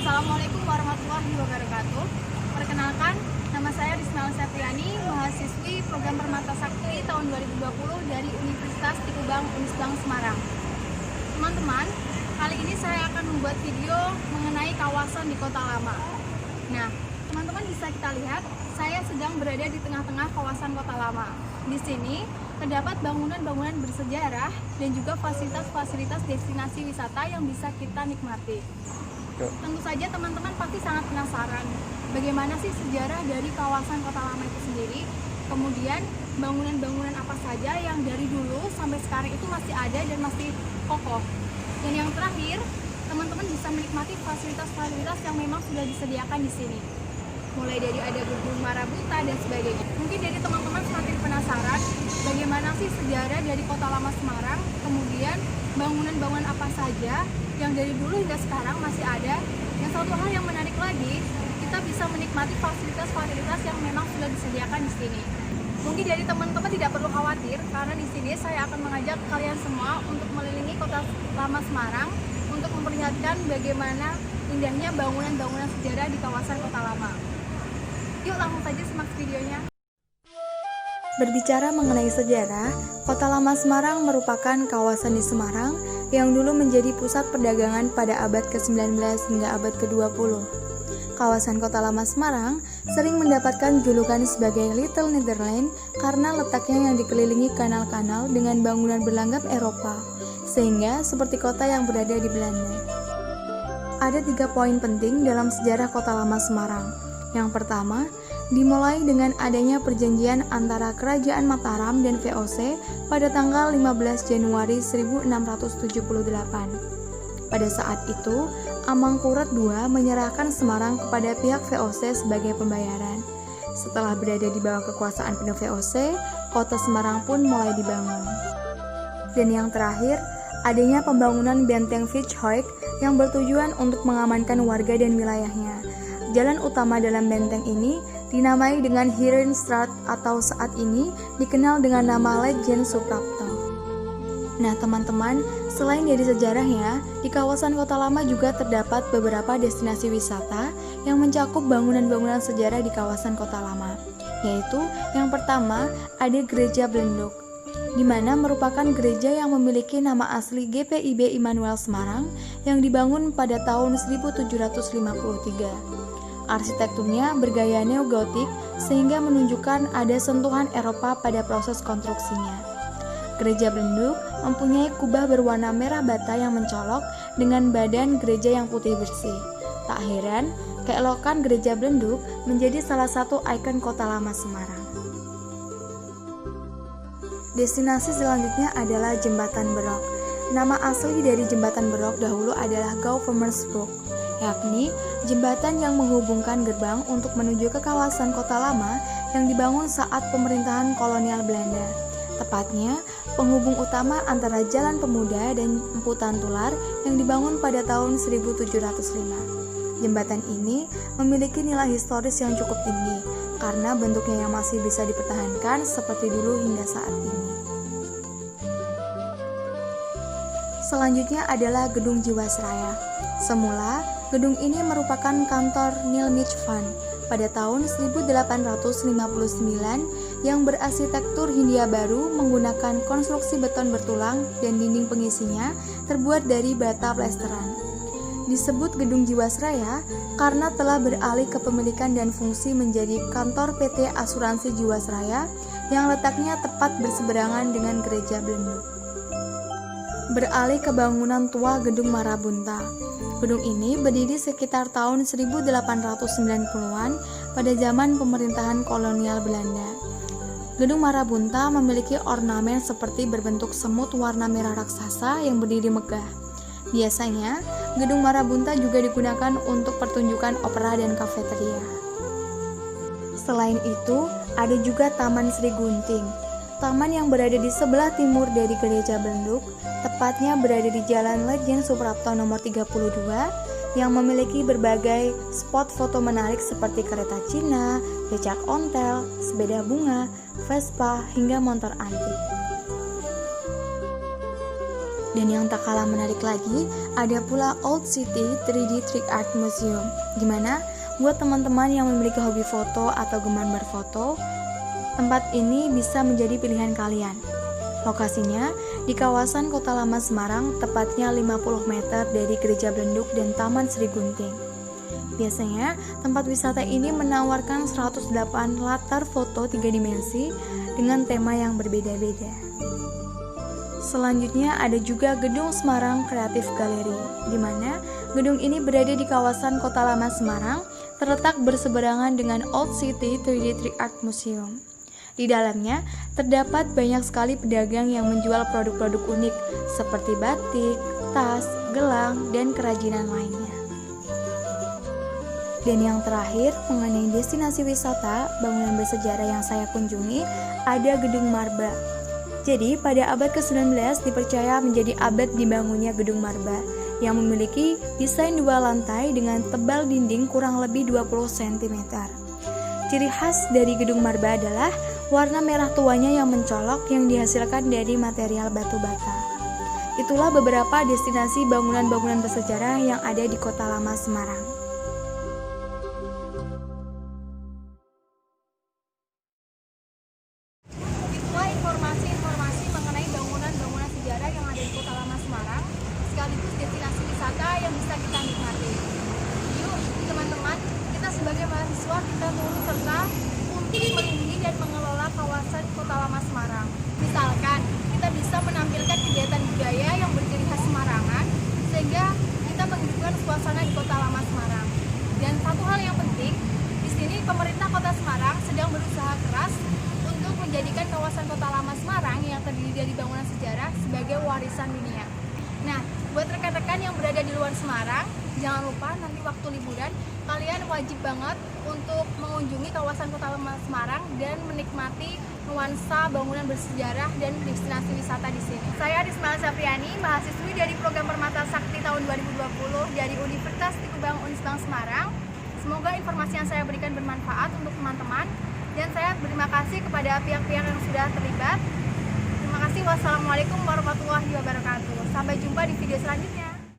Assalamualaikum warahmatullahi wabarakatuh. Perkenalkan, nama saya Rismail Septriani, mahasiswi program Permata Sakti tahun 2020 dari Universitas Tikubang Unisbank Semarang. Teman-teman, kali ini saya akan membuat video mengenai kawasan di Kota Lama. Nah, teman-teman bisa kita lihat, saya sedang berada di tengah-tengah kawasan Kota Lama. Di sini terdapat bangunan-bangunan bersejarah dan juga fasilitas-fasilitas destinasi wisata yang bisa kita nikmati. Tentu saja teman-teman pasti sangat penasaran bagaimana sih sejarah dari kawasan Kota Lama itu sendiri, kemudian bangunan-bangunan apa saja yang dari dulu sampai sekarang itu masih ada dan masih kokoh. Dan yang terakhir, teman-teman bisa menikmati fasilitas-fasilitas yang memang sudah disediakan di sini. Mulai dari ada gedung marabunta dan sebagainya. Mungkin dari teman-teman semakin penasaran bagaimana sih sejarah dari Kota Lama Semarang, kemudian bangunan-bangunan apa saja yang dari dulu hingga sekarang masih ada. Dan satu hal yang menarik lagi, kita bisa menikmati fasilitas-fasilitas yang memang sudah disediakan di sini. Mungkin dari teman-teman tidak perlu khawatir, karena di sini saya akan mengajak kalian semua untuk mengelilingi Kota Lama Semarang untuk memperlihatkan bagaimana indahnya bangunan-bangunan sejarah di kawasan Kota Lama. Yuk langsung saja simak videonya. Berbicara mengenai sejarah, Kota Lama Semarang merupakan kawasan di Semarang yang dulu menjadi pusat perdagangan pada abad ke-19 hingga abad ke-20. Kawasan Kota Lama Semarang sering mendapatkan julukan sebagai Little Netherlands karena letaknya yang dikelilingi kanal-kanal dengan bangunan berlanggam Eropa, sehingga seperti kota yang berada di Belanda. Ada 3 poin penting dalam sejarah Kota Lama Semarang. Yang pertama, dimulai dengan adanya perjanjian antara Kerajaan Mataram dan VOC pada tanggal 15 Januari 1678. Pada saat itu, Amangkurat II menyerahkan Semarang kepada pihak VOC sebagai pembayaran. Setelah berada di bawah kekuasaan penuh VOC, kota Semarang pun mulai dibangun. Dan yang terakhir, adanya pembangunan benteng Fitzroy yang bertujuan untuk mengamankan warga dan wilayahnya. Jalan utama dalam benteng ini dinamai dengan Herenstraat atau saat ini dikenal dengan nama Lejen Suprapto. Nah teman-teman, selain dari sejarahnya, di kawasan Kota Lama juga terdapat beberapa destinasi wisata yang mencakup bangunan-bangunan sejarah di kawasan Kota Lama. Yaitu yang pertama ada Gereja Belenduk, di mana merupakan gereja yang memiliki nama asli GPIB Immanuel Semarang yang dibangun pada tahun 1753. Arsitekturnya bergaya neogotik sehingga menunjukkan ada sentuhan Eropa pada proses konstruksinya. Gereja Belenduk mempunyai kubah berwarna merah bata yang mencolok dengan badan gereja yang putih bersih. Tak heran, keelokan Gereja Belenduk menjadi salah satu ikon Kota Lama Semarang. Destinasi selanjutnya adalah Jembatan Berok. Nama asli dari Jembatan Berok dahulu adalah Gouvernersbrug, yakni jembatan yang menghubungkan gerbang untuk menuju ke kawasan Kota Lama yang dibangun saat pemerintahan kolonial Belanda. Tepatnya, penghubung utama antara Jalan Pemuda dan Empu Tantular yang dibangun pada tahun 1705. Jembatan ini memiliki nilai historis yang cukup tinggi karena bentuknya yang masih bisa dipertahankan seperti dulu hingga saat ini. Selanjutnya adalah Gedung Jiwasraya. Semula, gedung ini merupakan kantor Nijlpaarden Fund pada tahun 1859 yang berarsitektur Hindia Baru menggunakan konstruksi beton bertulang dan dinding pengisinya terbuat dari bata plesteran. Disebut Gedung Jiwasraya karena telah beralih kepemilikan dan fungsi menjadi kantor PT Asuransi Jiwasraya yang letaknya tepat berseberangan dengan Gereja Belenduk. Beralih ke bangunan tua Gedung Marabunta. Gedung ini berdiri sekitar tahun 1890-an pada zaman pemerintahan kolonial Belanda. Gedung Marabunta memiliki ornamen seperti berbentuk semut warna merah raksasa yang berdiri megah. Biasanya, Gedung Marabunta juga digunakan untuk pertunjukan opera dan kafeteria. Selain itu, ada juga Taman Sri Gunting. Taman yang berada di sebelah timur dari Gereja Belenduk, tepatnya berada di Jalan Lejen Suprapto nomor 32, yang memiliki berbagai spot foto menarik seperti kereta Cina, becak ontel, sepeda bunga, Vespa, hingga motor antik. Dan yang tak kalah menarik lagi, ada pula Old City 3D Trick Art Museum, di mana buat teman-teman yang memiliki hobi foto atau gemar berfoto, tempat ini bisa menjadi pilihan kalian. Lokasinya di kawasan Kota Lama Semarang, tepatnya 50 meter dari Gereja Belenduk dan Taman Sri Gunting. Biasanya, tempat wisata ini menawarkan 108 latar foto 3 dimensi dengan tema yang berbeda-beda. Selanjutnya ada juga Gedung Semarang Creative Gallery, di mana gedung ini berada di kawasan Kota Lama Semarang, terletak berseberangan dengan Old City 3D Trick Art Museum. Di dalamnya terdapat banyak sekali pedagang yang menjual produk-produk unik seperti batik, tas, gelang, dan kerajinan lainnya. Dan yang terakhir, mengenai destinasi wisata bangunan bersejarah yang saya kunjungi, ada Gedung Marba. Jadi, pada abad ke-19 dipercaya menjadi abad dibangunnya Gedung Marba yang memiliki desain 2 lantai dengan tebal dinding kurang lebih 20 cm. Ciri khas dari Gedung Marba adalah warna merah tuanya yang mencolok yang dihasilkan dari material batu bata. Itulah beberapa destinasi bangunan-bangunan bersejarah yang ada di Kota Lama Semarang. Itulah informasi-informasi mengenai bangunan-bangunan sejarah yang ada di Kota Lama Semarang, sekaligus destinasi wisata yang bisa kita nikmati. Yuk teman-teman, kita sebagai mahasiswa kita turut serta untuk melindungi dan mengelola kawasan Kota Lama Semarang. Misalkan, kita bisa menampilkan kegiatan budaya yang berciri khas Semarangan, sehingga kita menghidupkan suasana di Kota Lama Semarang. Dan satu hal yang penting, di sini pemerintah Kota Semarang sedang berusaha keras untuk menjadikan kawasan Kota Lama Semarang yang terdiri dari bangunan sejarah sebagai warisan dunia. Nah, buat rekan-rekan yang berada di luar Semarang, jangan lupa nanti waktu liburan kalian wajib banget untuk mengunjungi kawasan Kota Lama Semarang dan menikmati nuansa bangunan bersejarah dan destinasi wisata di sini. Saya Rismail Sapriani, mahasiswi dari program Permata Sakti tahun 2020 dari Universitas Tikubang Unisbank Semarang. Semoga informasi yang saya berikan bermanfaat untuk teman-teman, dan saya berterima kasih kepada pihak-pihak yang sudah terlibat. Terima kasih. Wassalamualaikum warahmatullahi wabarakatuh. Sampai jumpa di video selanjutnya.